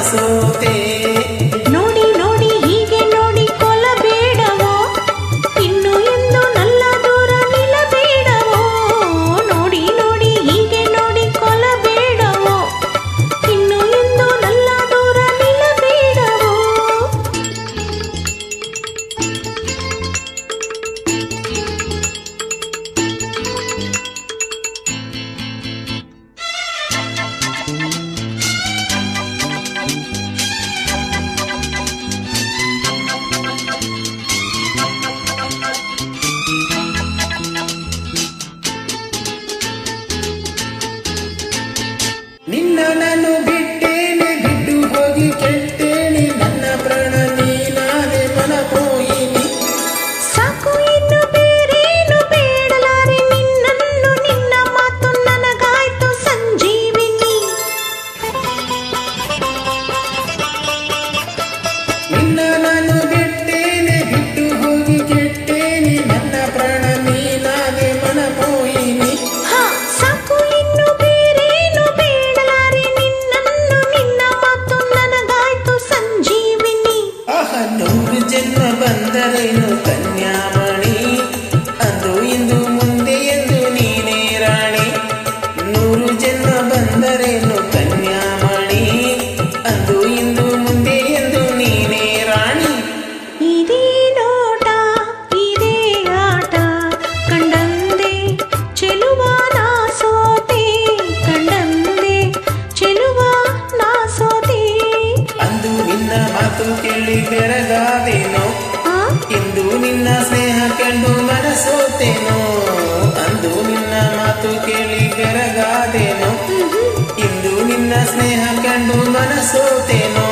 ಸೋತೆ. ನೋಡಿ ನೋಡಿ ಹೀಗೆ ನೋಡಿ ಕೊಲ್ಲಬೇಡವೋ, ಇನ್ನು ಎಂದು ನನ್ನ ದೂರ ನಿಲ್ಲಬೇಡವೋ. ನೋಡಿ ನೋಡಿ ಹೀಗೆ ನೋಡಿ ಕೊಲ್ಲಬೇಡವೋ, ಇನ್ನು ಎಂದು ನನ್ನ ದೂರ ನಿಲ್ಲಬೇಡವೋ. ನಿನ್ನ ನಾನು ಬಿಟ್ಟೇನೆ, ಬಿಟ್ಟು ಹೋಗಿ ಕೆಟ್ಟೇನೆ, ನನ್ನ ಪ್ರಾಣ ನೀನಾದೆ ಮನಪೋಯಿನಿ. ಸಾಕು ಇನ್ನು ಬೇರೇನು ಬೇಡಲಾರೆ, ನಿನ್ನನ್ನು ನಿನ್ನ ಮಾತು ನನಗಾಯ್ತು ಸಂಜೀವಿನಿ. ನಿನ್ನ ನಾನು ಬಿಟ್ಟೇನೆ, ಬಿಟ್ಟು ಹೋಗಿ ಕೆಟ್ಟೇನೆ, ನನ್ನ ಪ್ರಾಣ ನೀನಾದೆ ಮನಪೋಯಿನಿ. ಹಾ ಸಾಕು ಇನ್ನು ಬೇರೇನು ಬೇಡಲಾರೆ, ನಿನ್ನನ್ನು ನಿನ್ನ ಮಾತು ನನಗಾಯ್ತು ಸಂಜೀವಿನಿ. ಆಹ 100 ಜನ್ಮ ಬಂದರೇನು ಕನ್ಯಾಮಣಿ, ಅಂದು ಇಂದು ಮುಂದೆ ಎಂದು ನೀನೇ ರಾಣಿ. 100 ಜನ್ಮ ಬಂದರೇನು ಕನ್ಯಾಮಣಿ, ಅಂದು ಇಂದು ಮುಂದೆ ಎಂದು ನೀನೇ ರಾಣಿ. ಇದೇ ನೋಟ ಇದೇ ಆಟ, ಕಂಡಂದೆ ಚೆಲುವ ನಾ ಸೋತೆ, ಕಂಡಂದೆ ಚೆಲುವ ನಾ ಸೋತೆ. ಅಂದು ನಿನ್ನ ಮಾತು ಕೇಳಿ ಬೆರಗಾದೇನೋ, ಆ ಇಂದು ನಿನ್ನ ಸ್ನೇಹ ಕಂಡು ಮನಸೋತೇನೋ. ಅಂದು ನಿನ್ನ ಮಾತು ಕೇಳಿ ಬೆರಗಾದೇನೋ, ಇಂದು ನಿನ್ನ ಸ್ನೇಹ ಕಂಡು ಮನಸೋತೇನೋ.